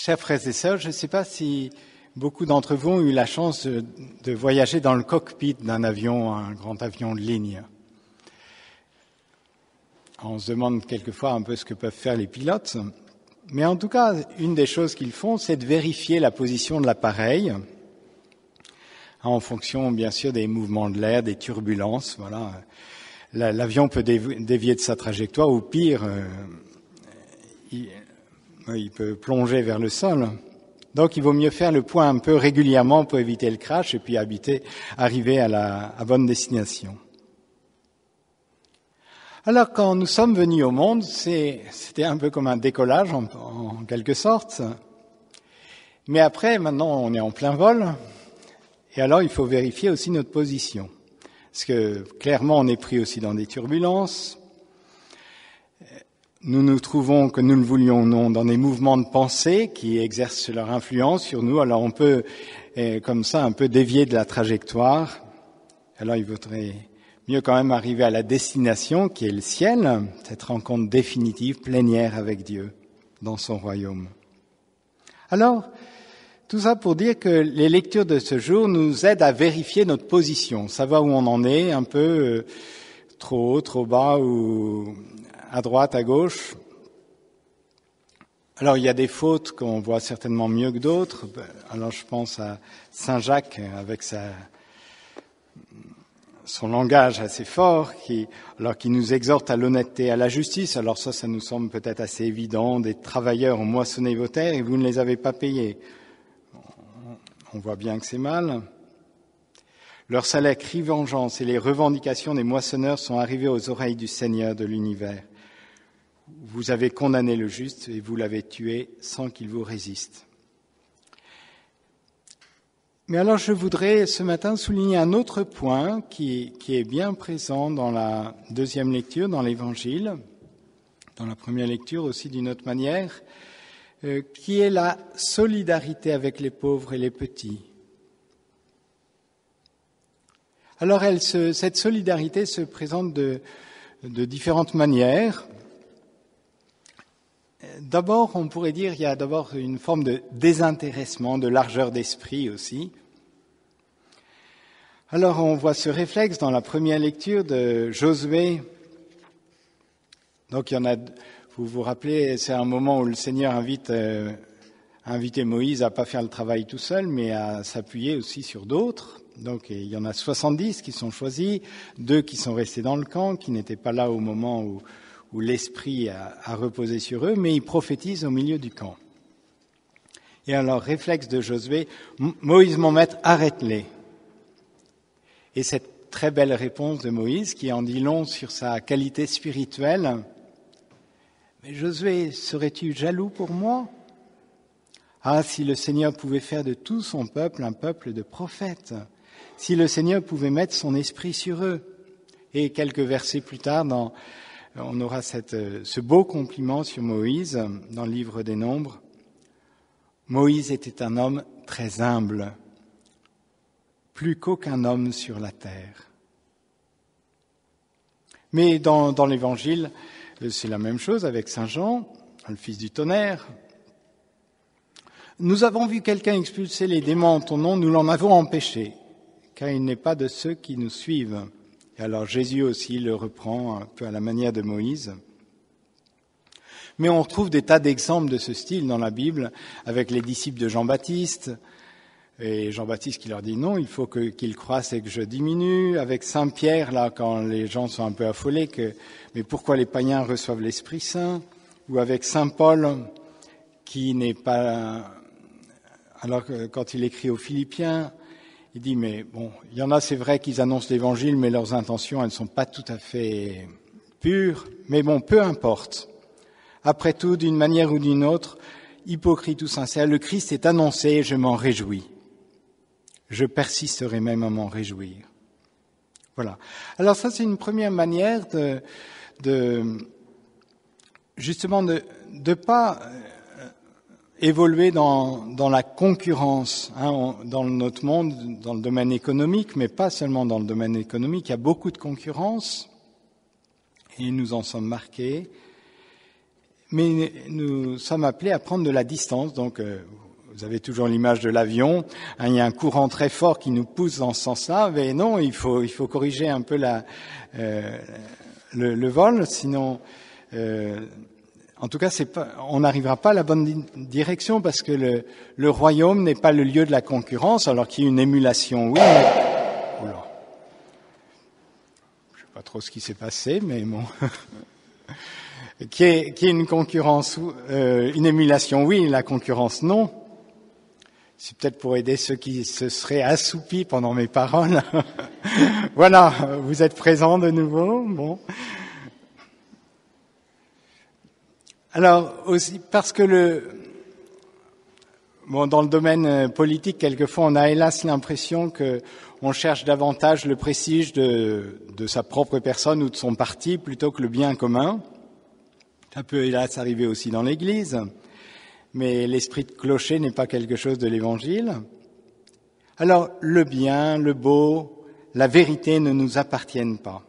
Chers frères et sœurs, je ne sais pas si beaucoup d'entre vous ont eu la chance de voyager dans le cockpit d'un avion, un grand avion de ligne. On se demande quelquefois un peu ce que peuvent faire les pilotes, mais en tout cas, une des choses qu'ils font, c'est de vérifier la position de l'appareil en fonction, bien sûr, des mouvements de l'air, des turbulences. Voilà, l'avion peut dévier de sa trajectoire, ou pire, il peut plonger vers le sol. Donc, il vaut mieux faire le point un peu régulièrement pour éviter le crash et puis arriver à bonne destination. Alors, quand nous sommes venus au monde, c'était un peu comme un décollage en quelque sorte. Mais après, maintenant, on est en plein vol. Et alors, il faut vérifier aussi notre position. Parce que, clairement, on est pris aussi dans des turbulences. Nous nous trouvons, que nous le voulions ou non, dans des mouvements de pensée qui exercent leur influence sur nous. Alors on peut, comme ça, un peu dévier de la trajectoire. Alors il vaudrait mieux quand même arriver à la destination qui est le ciel, cette rencontre définitive, plénière avec Dieu dans son royaume. Alors, tout ça pour dire que les lectures de ce jour nous aident à vérifier notre position, savoir où on en est, un peu trop haut, trop bas ou à droite, à gauche. Alors, il y a des fautes qu'on voit certainement mieux que d'autres. Alors, je pense à Saint Jacques avec son langage assez fort, qui nous exhorte à l'honnêteté, à la justice. Alors ça nous semble peut-être assez évident. Des travailleurs ont moissonné vos terres et vous ne les avez pas payés. On voit bien que c'est mal. Leur salaire crie vengeance et les revendications des moissonneurs sont arrivées aux oreilles du Seigneur de l'univers. Vous avez condamné le juste et vous l'avez tué sans qu'il vous résiste. Mais alors je voudrais ce matin souligner un autre point qui est bien présent dans la deuxième lecture, dans l'Évangile, dans la première lecture aussi d'une autre manière, qui est la solidarité avec les pauvres et les petits. Alors cette solidarité se présente de différentes manières. D'abord, on pourrait dire qu'il y a d'abord une forme de désintéressement, de largeur d'esprit aussi. Alors, on voit ce réflexe dans la première lecture de Josué. Donc, il y en a, vous vous rappelez, c'est un moment où le Seigneur a invité Moïse à pas faire le travail tout seul, mais à s'appuyer aussi sur d'autres. Donc, il y en a 70 qui sont choisis, 2 qui sont restés dans le camp, qui n'étaient pas là au moment où l'Esprit a reposé sur eux, mais ils prophétisent au milieu du camp. Et alors, réflexe de Josué, Moïse, mon maître, arrête-les. Et cette très belle réponse de Moïse, qui en dit long sur sa qualité spirituelle, mais Josué, serais-tu jaloux pour moi? Ah, si le Seigneur pouvait faire de tout son peuple un peuple de prophètes, si le Seigneur pouvait mettre son esprit sur eux. Et quelques versets plus tard, on aura ce beau compliment sur Moïse dans le livre des Nombres. Moïse était un homme très humble, plus qu'aucun homme sur la terre. Mais dans l'Évangile, c'est la même chose avec Saint Jean, le fils du tonnerre. Nous avons vu quelqu'un expulser les démons en ton nom, nous l'en avons empêché, car il n'est pas de ceux qui nous suivent. Et alors Jésus aussi le reprend un peu à la manière de Moïse. Mais on retrouve des tas d'exemples de ce style dans la Bible, avec les disciples de Jean-Baptiste, et Jean-Baptiste qui leur dit non, il faut qu'il croisse et que je diminue. Avec Saint-Pierre, là, quand les gens sont un peu affolés, mais pourquoi les païens reçoivent l'Esprit Saint? Ou avec Saint-Paul, qui n'est pas... Alors que quand il écrit aux Philippiens, il dit, mais bon, il y en a, c'est vrai qu'ils annoncent l'Évangile, mais leurs intentions, elles ne sont pas tout à fait pures. Mais bon, peu importe. Après tout, d'une manière ou d'une autre, hypocrite ou sincère, le Christ est annoncé et je m'en réjouis. Je persisterai même à m'en réjouir. Voilà. Alors ça, c'est une première manière justement de pas évoluer dans la concurrence dans notre monde, dans le domaine économique, mais pas seulement dans le domaine économique. Il y a beaucoup de concurrence et nous en sommes marqués. Mais nous sommes appelés à prendre de la distance. Donc, vous avez toujours l'image de l'avion. Il y a un courant très fort qui nous pousse dans ce sens-là. Mais non, il faut corriger un peu le vol. Sinon, en tout cas, on n'arrivera pas à la bonne direction parce que le royaume n'est pas le lieu de la concurrence, alors qu'il y a une émulation. Oui, mais... Oula. Je ne sais pas trop ce qui s'est passé, mais bon... qui est une concurrence, une émulation, oui, la concurrence, non. C'est peut-être pour aider ceux qui se seraient assoupis pendant mes paroles. Voilà, vous êtes présents de nouveau, bon. Alors, aussi, parce que dans le domaine politique, quelquefois, on a hélas l'impression que on cherche davantage le prestige de sa propre personne ou de son parti plutôt que le bien commun. Ça peut hélas arriver aussi dans l'Église, mais l'esprit de clocher n'est pas quelque chose de l'Évangile. Alors, le bien, le beau, la vérité ne nous appartiennent pas.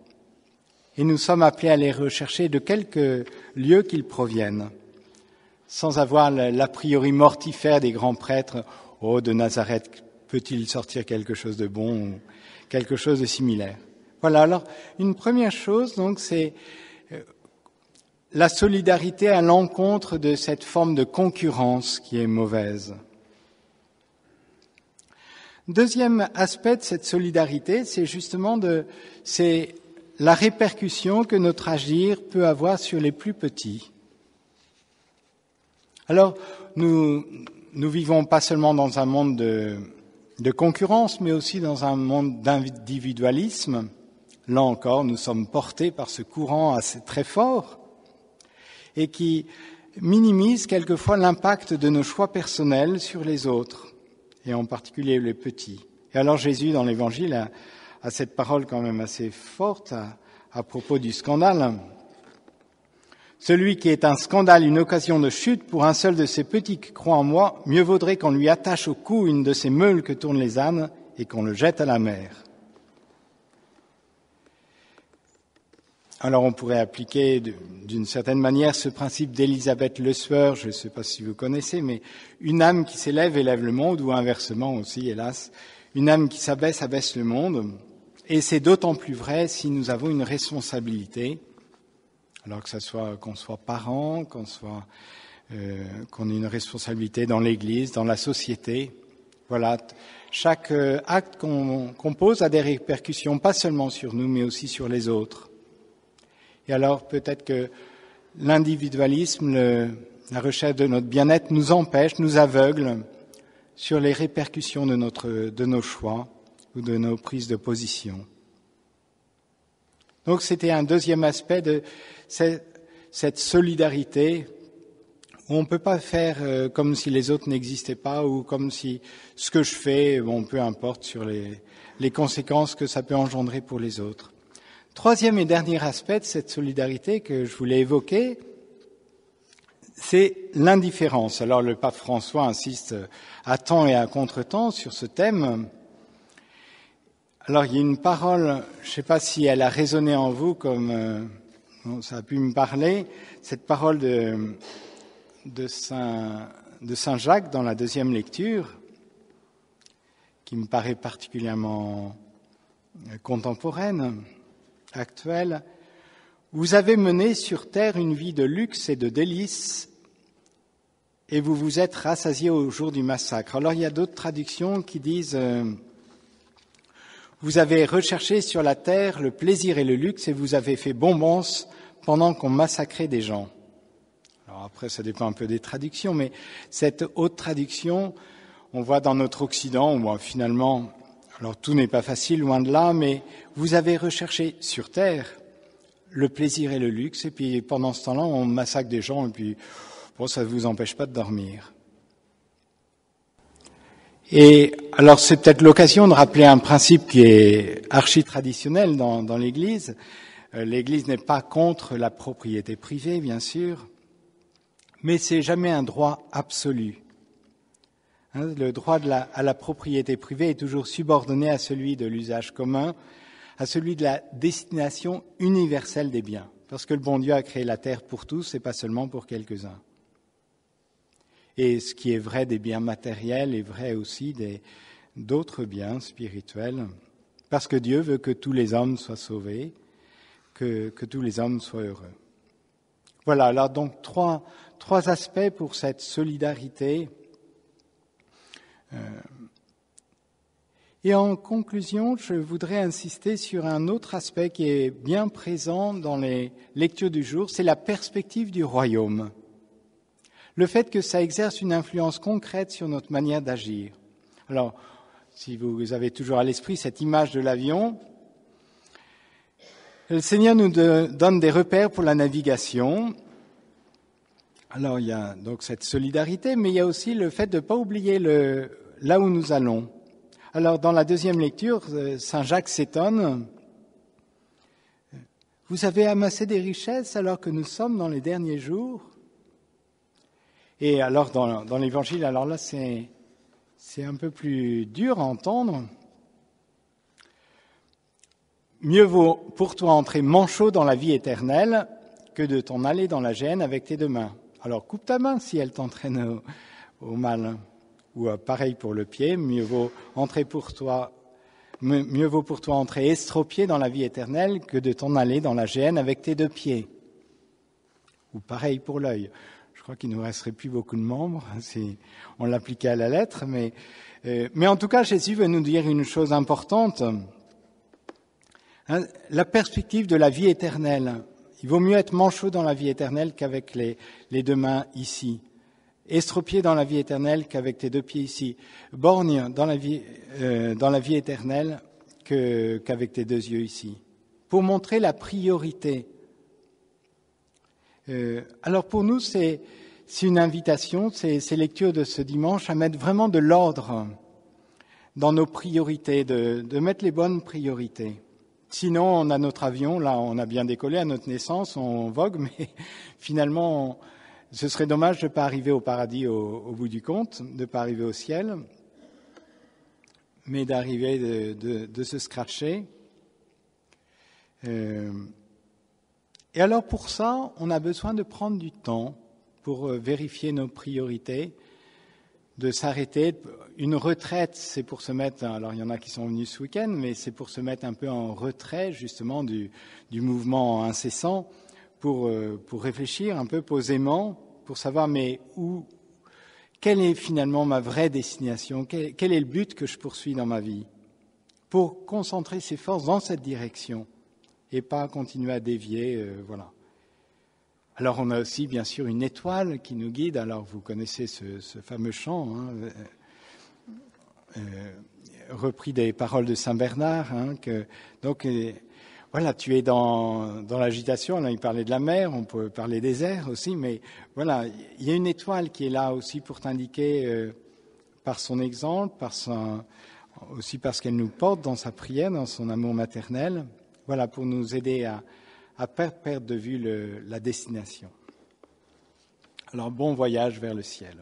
Et nous sommes appelés à les rechercher de quelque lieu qu'ils proviennent, sans avoir l'a priori mortifère des grands prêtres. Oh, de Nazareth, peut-il sortir quelque chose de bon ou quelque chose de similaire? Voilà, alors, une première chose, donc, c'est la solidarité à l'encontre de cette forme de concurrence qui est mauvaise. Deuxième aspect de cette solidarité, c'est justement c'est la répercussion que notre agir peut avoir sur les plus petits. Alors, nous vivons pas seulement dans un monde de concurrence, mais aussi dans un monde d'individualisme. Là encore, nous sommes portés par ce courant assez très fort et qui minimise quelquefois l'impact de nos choix personnels sur les autres, et en particulier les petits. Et alors Jésus, dans l'Évangile, a cette parole quand même assez forte à propos du scandale. Celui qui est un scandale, une occasion de chute pour un seul de ces petits qui croient en moi, mieux vaudrait qu'on lui attache au cou une de ces meules que tournent les ânes et qu'on le jette à la mer. Alors on pourrait appliquer d'une certaine manière ce principe d'Élisabeth Le Sueur, je ne sais pas si vous connaissez, mais une âme qui s'élève élève le monde, ou inversement aussi, hélas, une âme qui s'abaisse abaisse le monde. Et c'est d'autant plus vrai si nous avons une responsabilité, alors que qu'on soit parents, qu'on ait une responsabilité dans l'Église, dans la société. Voilà, chaque acte qu'on pose a des répercussions pas seulement sur nous, mais aussi sur les autres. Et alors peut-être que l'individualisme, la recherche de notre bien-être nous empêche, nous aveugle sur les répercussions de nos choix ou de nos prises de position. Donc c'était un deuxième aspect de cette solidarité où on ne peut pas faire comme si les autres n'existaient pas ou comme si ce que je fais, peu importe sur les conséquences que ça peut engendrer pour les autres. Troisième et dernier aspect de cette solidarité que je voulais évoquer, c'est l'indifférence. Alors le pape François insiste à temps et à contre-temps sur ce thème. Alors il y a une parole, je ne sais pas si elle a résonné en vous comme ça a pu me parler, cette parole de Saint Jacques dans la deuxième lecture, qui me paraît particulièrement contemporaine, actuelle. Vous avez mené sur terre une vie de luxe et de délices et vous vous êtes rassasiés au jour du massacre. Alors il y a d'autres traductions qui disent vous avez recherché sur la terre le plaisir et le luxe et vous avez fait bombance pendant qu'on massacrait des gens. Alors après ça dépend un peu des traductions, mais cette haute traduction, on voit dans notre Occident où finalement, alors tout n'est pas facile, loin de là, mais vous avez recherché sur terre le plaisir et le luxe, et puis pendant ce temps-là, on massacre des gens, et puis ça ne vous empêche pas de dormir. Et alors c'est peut-être l'occasion de rappeler un principe qui est archi-traditionnel dans l'Église. L'Église n'est pas contre la propriété privée, bien sûr, mais c'est jamais un droit absolu. Le droit à la propriété privée est toujours subordonné à celui de l'usage commun, à celui de la destination universelle des biens. parce que le bon Dieu a créé la terre pour tous et pas seulement pour quelques-uns. Et ce qui est vrai des biens matériels est vrai aussi d'autres biens spirituels, parce que Dieu veut que tous les hommes soient sauvés, que tous les hommes soient heureux. Voilà, alors donc trois aspects pour cette solidarité. Et en conclusion, je voudrais insister sur un autre aspect qui est bien présent dans les lectures du jour, c'est la perspective du royaume. Le fait que ça exerce une influence concrète sur notre manière d'agir. Alors, si vous avez toujours à l'esprit cette image de l'avion, le Seigneur nous donne des repères pour la navigation. Alors, il y a donc cette solidarité, mais il y a aussi le fait de ne pas oublier là où nous allons. Alors, dans la deuxième lecture, Saint Jacques s'étonne. Vous avez amassé des richesses alors que nous sommes dans les derniers jours. Et alors, dans l'Évangile, alors là, c'est un peu plus dur à entendre. Mieux vaut pour toi entrer manchot dans la vie éternelle que de t'en aller dans la géhenne avec tes deux mains. Alors, coupe ta main si elle t'entraîne au mal. Ou pareil pour le pied, mieux vaut pour toi entrer estropié dans la vie éternelle que de t'en aller dans la géhenne avec tes deux pieds. Ou pareil pour l'œil. Je crois qu'il ne nous resterait plus beaucoup de membres si on l'appliquait à la lettre, mais en tout cas, Jésus veut nous dire une chose importante, la perspective de la vie éternelle. Il vaut mieux être manchot dans la vie éternelle qu'avec les deux mains ici. Estropié dans la vie éternelle qu'avec tes deux pieds ici. Borgne dans la vie éternelle qu'avec tes deux yeux ici. Pour montrer la priorité. Alors pour nous, c'est une invitation, ces lectures de ce dimanche, à mettre vraiment de l'ordre dans nos priorités, de mettre les bonnes priorités. Sinon, on a notre avion, là on a bien décollé à notre naissance, on vogue, mais finalement... Ce serait dommage de ne pas arriver au paradis au bout du compte, de ne pas arriver au ciel, mais d'arriver de se scratcher. Et alors pour ça, on a besoin de prendre du temps pour vérifier nos priorités, de s'arrêter. Une retraite, c'est pour se mettre, alors il y en a qui sont venus ce week-end, mais c'est pour se mettre un peu en retrait justement du mouvement incessant, pour réfléchir un peu posément, pour savoir quelle est finalement ma vraie destination, quel est le but que je poursuis dans ma vie, pour concentrer ses forces dans cette direction et pas continuer à dévier, voilà. Alors on a aussi bien sûr une étoile qui nous guide, alors vous connaissez ce fameux chant, repris des paroles de Saint Bernard, voilà, tu es dans l'agitation, là il parlait de la mer, on peut parler des airs aussi, mais voilà, il y a une étoile qui est là aussi pour t'indiquer par son exemple, aussi parce qu'elle nous porte dans sa prière, dans son amour maternel, voilà, pour nous aider à perdre de vue la destination. Alors bon voyage vers le ciel.